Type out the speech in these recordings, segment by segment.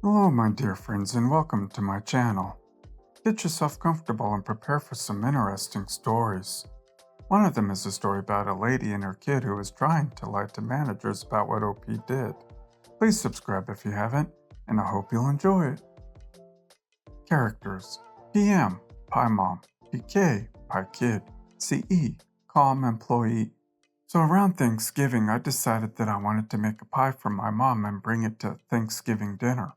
Hello, my dear friends, and welcome to my channel. Get yourself comfortable and prepare for some interesting stories. One of them is a story about a lady and her kid who was trying to lie to managers about what OP did. Please subscribe if you haven't, and I hope you'll enjoy it. Characters: PM, Pie Mom; PK, Pie Kid; CE, Calm Employee. So around Thanksgiving, I decided that I wanted to make a pie for my mom and bring it to Thanksgiving dinner.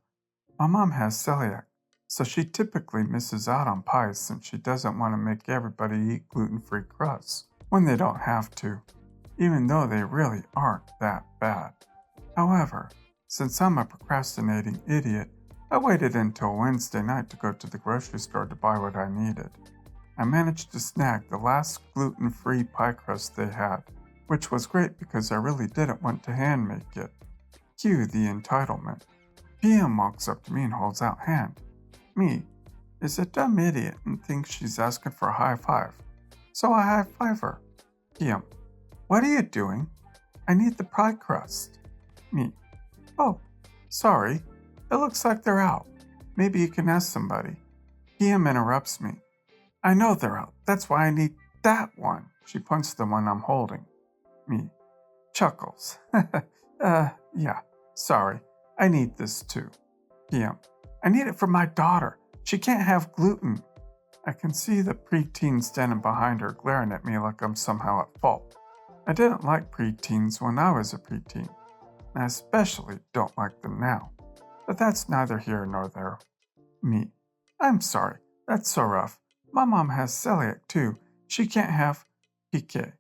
My mom has celiac, so she typically misses out on pies since she doesn't want to make everybody eat gluten-free crusts when they don't have to, even though they really aren't that bad. However, since I'm a procrastinating idiot, I waited until Wednesday night to go to the grocery store to buy what I needed. I managed to snag the last gluten-free pie crust they had, which was great because I really didn't want to hand make it. Cue the entitlement. PM walks up to me and holds out hand. Me is a dumb idiot and thinks she's asking for a high five, so I high five her. PM: what are you doing? I need the pie crust. Me: oh, sorry, it looks like they're out. Maybe you can ask somebody. PM interrupts me. I know they're out, that's why I need that one. She points to the one I'm holding. Me chuckles. Yeah, sorry. I need this too. PM: I need it for my daughter. She can't have gluten. I can see the preteen standing behind her glaring at me like I'm somehow at fault. I didn't like preteens when I was a preteen, and I especially don't like them now. But that's neither here nor there. Me: I'm sorry, that's so rough. My mom has celiac too. She can't have PK.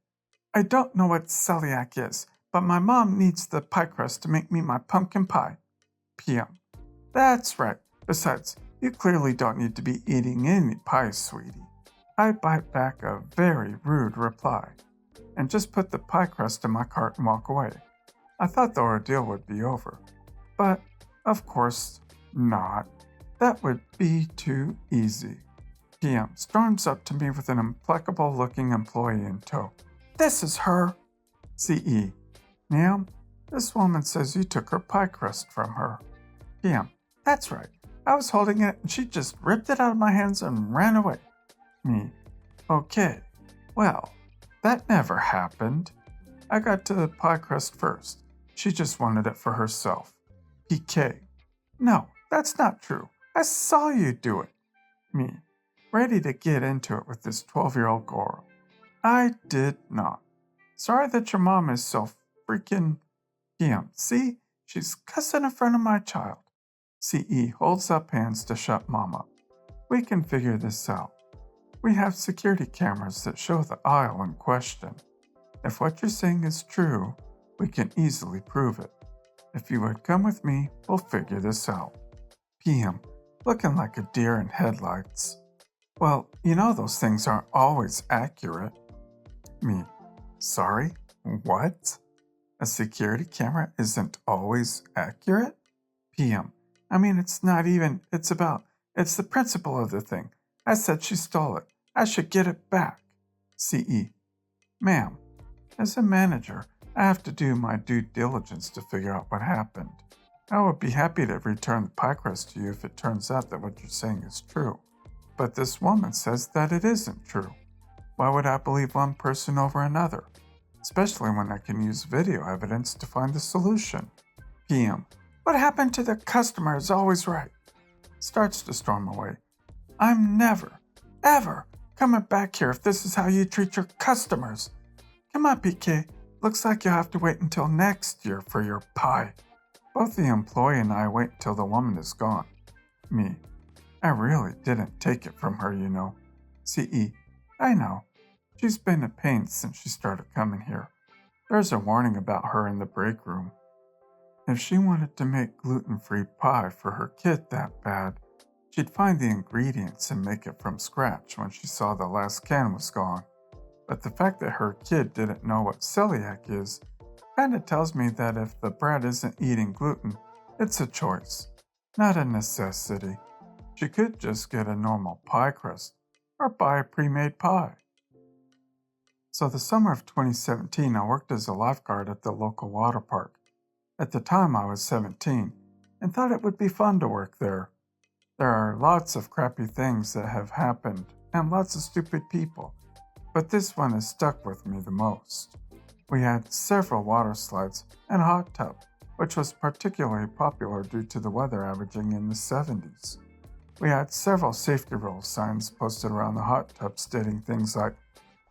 I don't know what celiac is, but my mom needs the pie crust to make me my pumpkin pie. PM: that's right. Besides, you clearly don't need to be eating any pie, sweetie. I bite back a very rude reply, and just put the pie crust in my cart and walk away. I thought the ordeal would be over, but of course not. That would be too easy. PM storms up to me with an implacable-looking employee in tow. This is her. CE: ma'am, this woman says you took her pie crust from her. PM: that's right. I was holding it and she just ripped it out of my hands and ran away. Me: okay, well, that never happened. I got to the pie crust first. She just wanted it for herself. PK: no, that's not true. I saw you do it. Me: ready to get into it with this 12-year-old girl. I did not. Sorry that your mom is so freaking... PM: see, she's cussing in front of my child. CE holds up hands to shut Mom up. We can figure this out. We have security cameras that show the aisle in question. If what you're saying is true, we can easily prove it. If you would come with me, we'll figure this out. PM: looking like a deer in headlights. Well, you know those things aren't always accurate. Me: sorry, what? A security camera isn't always accurate? PM: I mean, it's the principle of the thing. I said she stole it. I should get it back. CE: ma'am, as a manager, I have to do my due diligence to figure out what happened. I would be happy to return the pie crust to you if it turns out that what you're saying is true. But this woman says that it isn't true. Why would I believe one person over another? Especially when I can use video evidence to find the solution. PM: what happened to the customer is always right. Starts to storm away. I'm never, ever coming back here if this is how you treat your customers. Come on, PK. Looks like you'll have to wait until next year for your pie. Both the employee and I wait until the woman is gone. Me: I really didn't take it from her, you know. CE: I know. She's been a pain since she started coming here. There's a warning about her in the break room. If she wanted to make gluten-free pie for her kid that bad, she'd find the ingredients and make it from scratch when she saw the last can was gone. But the fact that her kid didn't know what celiac is kinda tells me that if the brat isn't eating gluten, it's a choice, not a necessity. She could just get a normal pie crust or buy a pre-made pie. So the summer of 2017, I worked as a lifeguard at the local water park. At the time, I was 17, and thought it would be fun to work there. There are lots of crappy things that have happened and lots of stupid people, but this one has stuck with me the most. We had several water slides and a hot tub, which was particularly popular due to the weather averaging in the 70s. We had several safety rule signs posted around the hot tub stating things like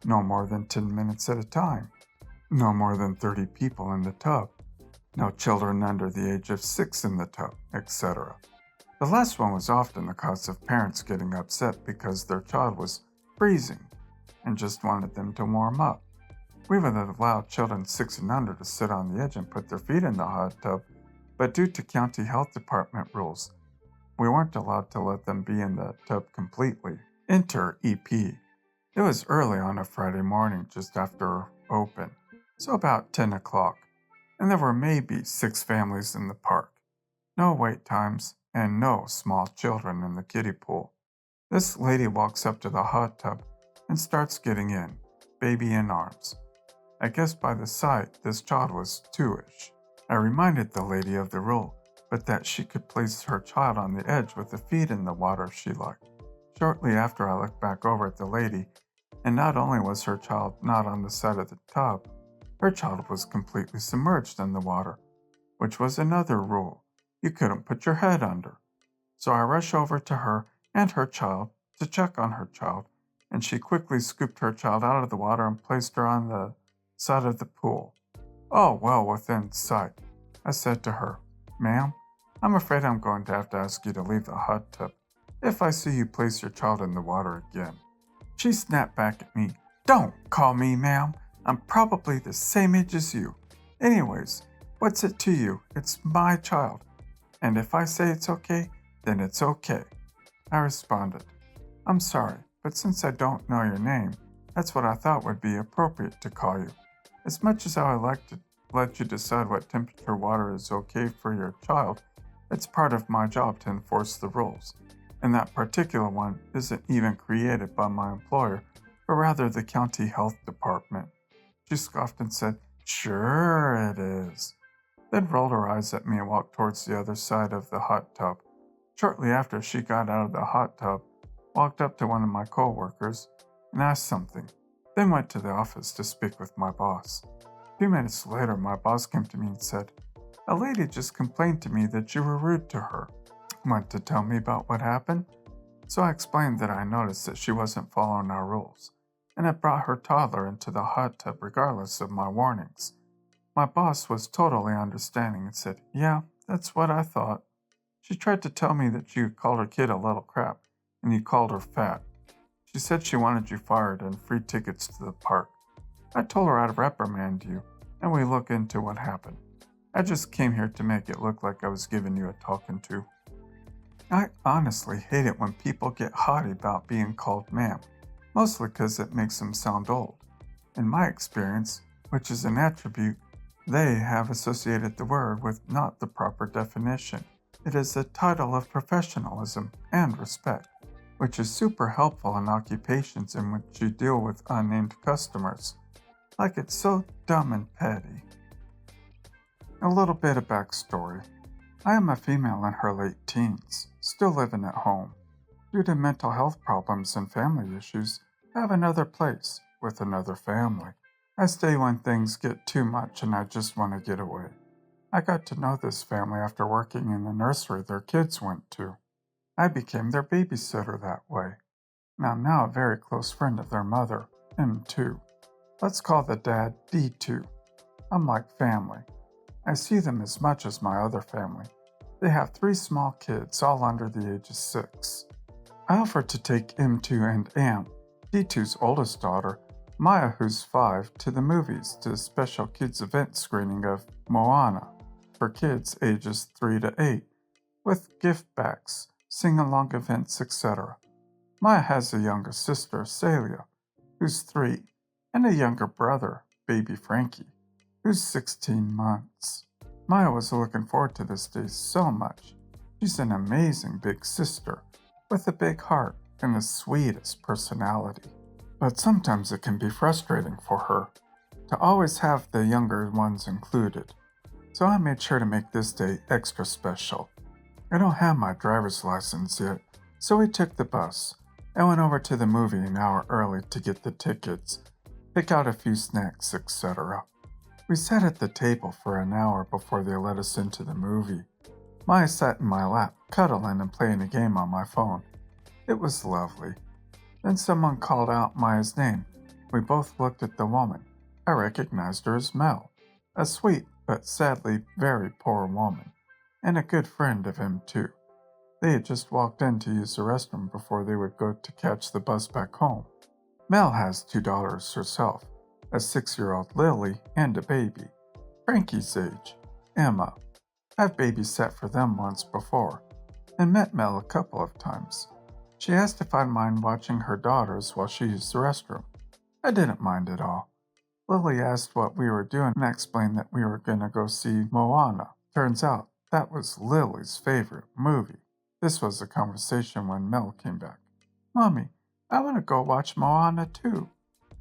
no more than 10 minutes at a time, no more than 30 people in the tub, no children under the age of 6 in the tub, etc. The last one was often the cause of parents getting upset because their child was freezing and just wanted them to warm up. We would allow children 6 and under to sit on the edge and put their feet in the hot tub, but due to county health department rules, we weren't allowed to let them be in the tub completely. Enter EP. It was early on a Friday morning just after open, so about 10 o'clock, and there were maybe 6 families in the park. No wait times, and no small children in the kiddie pool. This lady walks up to the hot tub and starts getting in, baby in arms. I guess by the sight, this child was 2-ish. I reminded the lady of the rule, but that she could place her child on the edge with the feet in the water if she liked. Shortly after, I looked back over at the lady, and not only was her child not on the side of the tub, her child was completely submerged in the water, which was another rule. You couldn't put your head under. So I rushed over to her and her child to check on her child, and she quickly scooped her child out of the water and placed her on the side of the pool. All well within sight. I said to her, "Ma'am, I'm afraid I'm going to have to ask you to leave the hot tub if I see you place your child in the water again." She snapped back at me, "Don't call me ma'am. I'm probably the same age as you. Anyways, what's it to you? It's my child. And if I say it's okay, then it's okay." I responded, "I'm sorry, but since I don't know your name, that's what I thought would be appropriate to call you. As much as I would like to let you decide what temperature water is okay for your child, it's part of my job to enforce the rules. And that particular one isn't even created by my employer, but rather the county health department." She scoffed and said, "Sure it is," then rolled her eyes at me and walked towards the other side of the hot tub. Shortly after, she got out of the hot tub, walked up to one of my co-workers, and asked something, then went to the office to speak with my boss. A few minutes later, my boss came to me and said, "A lady just complained to me that you were rude to her." Want to tell me about what happened? So I explained that I noticed that she wasn't following our rules, and had brought her toddler into the hot tub regardless of my warnings. My boss was totally understanding and said, "Yeah, that's what I thought. She tried to tell me that you called her kid a little crap, and you called her fat. She said she wanted you fired and free tickets to the park. I told her I'd reprimand you, and we look into what happened. I just came here to make it look like I was giving you a talking to." I honestly hate it when people get haughty about being called ma'am, mostly because it makes them sound old. In my experience, which is an attribute, they have associated the word with not the proper definition. It is a title of professionalism and respect, which is super helpful in occupations in which you deal with unnamed customers. Like it's so dumb and petty. A little bit of backstory. I am a female in her late teens, still living at home. Due to mental health problems and family issues, I have another place with another family. I stay when things get too much and I just want to get away. I got to know this family after working in the nursery their kids went to. I became their babysitter that way, and I'm now a very close friend of their mother, M2. Let's call the dad D2. I'm like family. I see them as much as my other family. They have 3 small kids, all under the age of 6. I offered to take M2 and Am, D2's oldest daughter, Maya, who's 5, to the movies to a special kids event screening of Moana for kids ages 3 to 8, with gift bags, sing-along events, etc. Maya has a younger sister, Celia, who's 3, and a younger brother, baby Frankie, who's 16 months. Maya was looking forward to this day so much. She's an amazing big sister with a big heart and the sweetest personality. But sometimes it can be frustrating for her to always have the younger ones included. So I made sure to make this day extra special. I don't have my driver's license yet, so we took the bus. I went over to the movie an hour early to get the tickets, pick out a few snacks, etc. We sat at the table for an hour before they let us into the movie. Maya sat in my lap, cuddling and playing a game on my phone. It was lovely. Then someone called out Maya's name. We both looked at the woman. I recognized her as Mel, a sweet but sadly very poor woman, and a good friend of him too. They had just walked in to use the restroom before they would go to catch the bus back home. Mel has two daughters herself, a 6-year-old Lily and a baby, Frankie's age, Emma. I've babysat for them once before, and met Mel a couple of times. She asked if I'd mind watching her daughters while she used the restroom. I didn't mind at all. Lily asked what we were doing, and I explained that we were going to go see Moana. Turns out that was Lily's favorite movie. This was the conversation when Mel came back. Mommy, I want to go watch Moana too.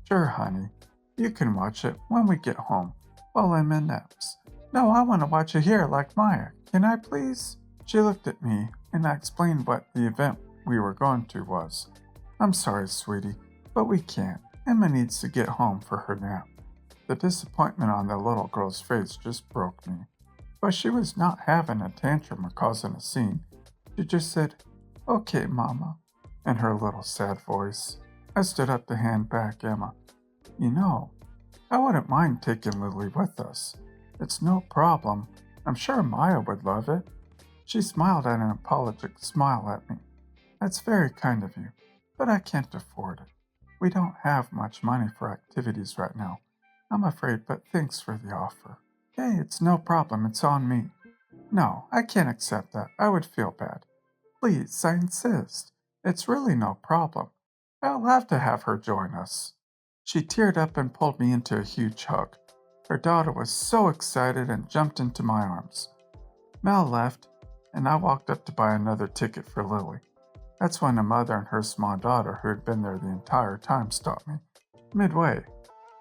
Sure, honey. You can watch it when we get home, while I'm in naps. No, I want to watch it here like Maya. Can I please? She looked at me, and I explained what the event we were going to was. I'm sorry, sweetie, but we can't. Emma needs to get home for her nap. The disappointment on the little girl's face just broke me. But she was not having a tantrum or causing a scene. She just said, "Okay, Mama," in her little sad voice. I stood up to hand back Emma. You know, I wouldn't mind taking Lily with us. It's no problem. I'm sure Maya would love it. She smiled at an apologetic smile at me. That's very kind of you, but I can't afford it. We don't have much money for activities right now, I'm afraid, but thanks for the offer. Hey, it's no problem. It's on me. No, I can't accept that. I would feel bad. Please, I insist. It's really no problem. I'll have to have her join us. She teared up and pulled me into a huge hug. Her daughter was so excited and jumped into my arms. Mel left, and I walked up to buy another ticket for Lily. That's when a mother and her small daughter, who had been there the entire time, stopped me. Midway.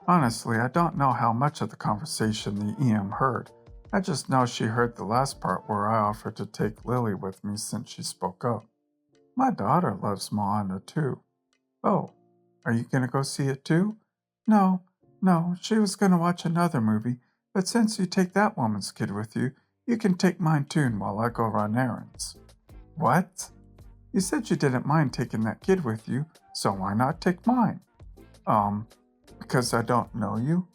Honestly, I don't know how much of the conversation the EM heard. I just know she heard the last part where I offered to take Lily with me since she spoke up. My daughter loves Moana too. Oh, are you going to go see it too? No, she was going to watch another movie, but since you take that woman's kid with you, you can take mine too while I go run errands. What? You said you didn't mind taking that kid with you, so why not take mine? Because I don't know you,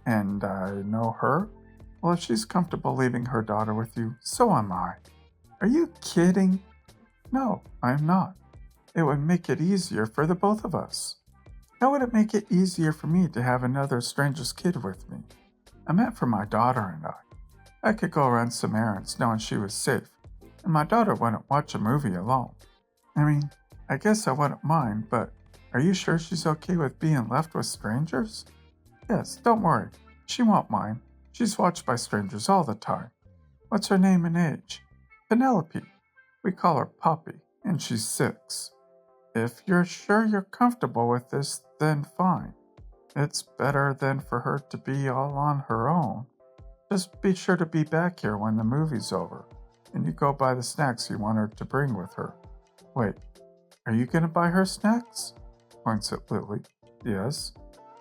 and I know her? Well, if she's comfortable leaving her daughter with you, so am I. Are you kidding? No, I'm not. It would make it easier for the both of us. How would it make it easier for me to have another stranger's kid with me? I meant for my daughter and I. I could go run some errands knowing she was safe, and my daughter wouldn't watch a movie alone. I mean, I guess I wouldn't mind, but are you sure she's okay with being left with strangers? Yes, don't worry. She won't mind. She's watched by strangers all the time. What's her name and age? Penelope. We call her Poppy, and she's 6. If you're sure you're comfortable with this, then fine. It's better than for her to be all on her own. Just be sure to be back here when the movie's over, and you go buy the snacks you want her to bring with her. Wait, are you going to buy her snacks? Points at Lily. Yes.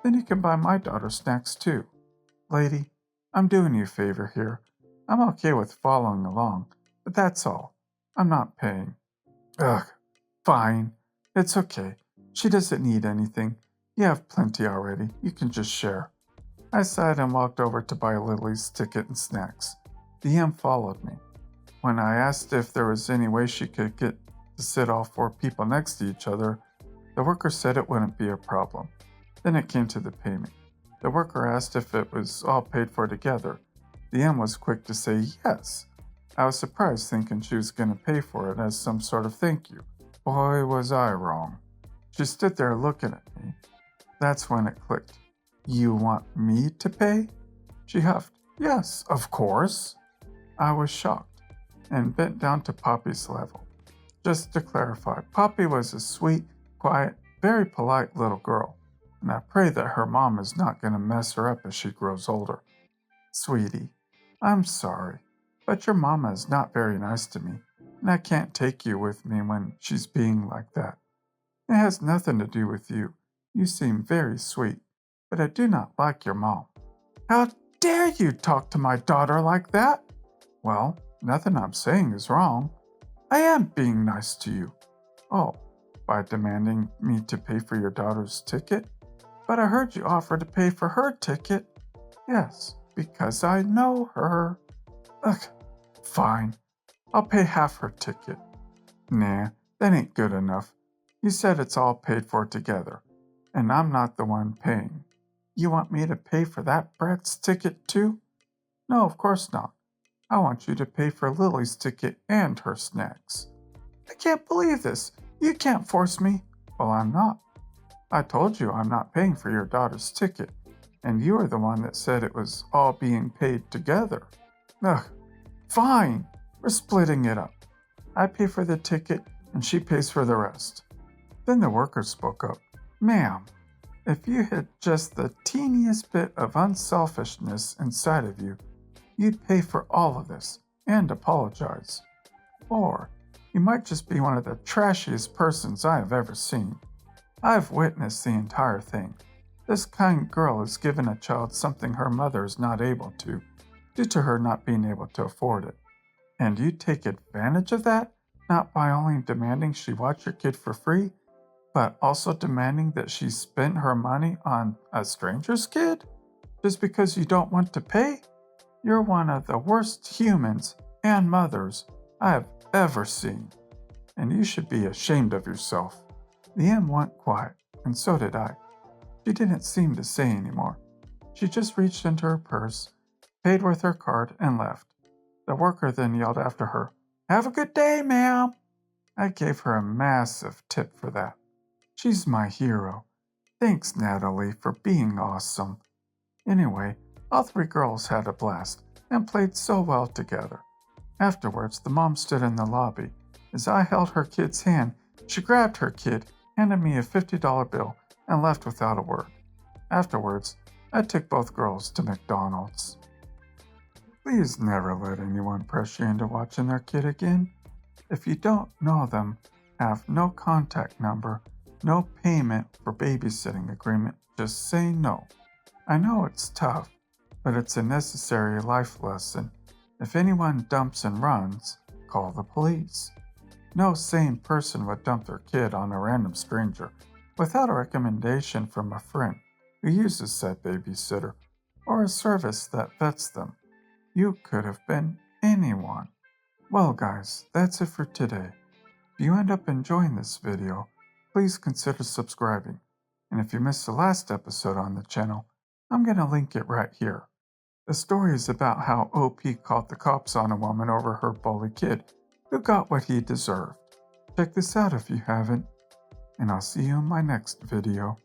Then you can buy my daughter snacks too. Lady, I'm doing you a favor here. I'm okay with following along, but that's all. I'm not paying. Ugh, fine. It's okay. She doesn't need anything. You have plenty already. You can just share. I sighed and walked over to buy Lily's ticket and snacks. The M followed me. When I asked if there was any way she could get to sit all 4 people next to each other, the worker said it wouldn't be a problem. Then it came to the payment. The worker asked if it was all paid for together. The M was quick to say yes. I was surprised, thinking she was going to pay for it as some sort of thank you. Boy, was I wrong. She stood there looking at me. That's when it clicked. You want me to pay? She huffed. Yes, of course. I was shocked and bent down to Poppy's level. Just to clarify, Poppy was a sweet, quiet, very polite little girl, and I pray that her mom is not going to mess her up as she grows older. Sweetie, I'm sorry, but your mama is not very nice to me. and I can't take you with me when she's being like that. It has nothing to do with you. You seem very sweet, but I do not like your mom." "How dare you talk to my daughter like that?" "Well, nothing I'm saying is wrong. I am being nice to you." "Oh, by demanding me to pay for your daughter's ticket? But I heard you offer to pay for her ticket." "Yes, because I know her." "Ugh, fine. I'll pay half her ticket." "Nah, that ain't good enough. You said it's all paid for together, and I'm not the one paying. You want me to pay for that brat's ticket too?" "No, of course not. I want you to pay for Lily's ticket and her snacks." "I can't believe this. You can't force me." "Well, I'm not. I told you I'm not paying for your daughter's ticket, and you are the one that said it was all being paid together." "Ugh, fine. We're splitting it up. I pay for the ticket, and she pays for the rest." Then the worker spoke up. "Ma'am, if you had just the teeniest bit of unselfishness inside of you, you'd pay for all of this and apologize. Or you might just be one of the trashiest persons I have ever seen. I've witnessed the entire thing. This kind girl is giving a child something her mother is not able to, due to her not being able to afford it. And you take advantage of that, not by only demanding she watch your kid for free, but also demanding that she spend her money on a stranger's kid? Just because you don't want to pay? You're one of the worst humans and mothers I have ever seen, and you should be ashamed of yourself." The M went quiet, and so did I. She didn't seem to say anymore. She just reached into her purse, paid with her card, and left. The worker then yelled after her, "Have a good day, ma'am." I gave her a massive tip for that. She's my hero. Thanks, Natalie, for being awesome. Anyway, all three girls had a blast and played so well together. Afterwards, the mom stood in the lobby. As I held her kid's hand, she grabbed her kid, handed me a $50 bill, and left without a word. Afterwards, I took both girls to McDonald's. Please never let anyone pressure you into watching their kid again. If you don't know them, have no contact number, no payment for babysitting agreement, just say no. I know it's tough, but it's a necessary life lesson. If anyone dumps and runs, call the police. No sane person would dump their kid on a random stranger without a recommendation from a friend who uses said babysitter or a service that vets them. You could have been anyone. Well guys, that's it for today. If you end up enjoying this video, please consider subscribing. And if you missed the last episode on the channel, I'm going to link it right here. The story is about how OP called the cops on a woman over her bully kid who got what he deserved. Check this out if you haven't, and I'll see you in my next video.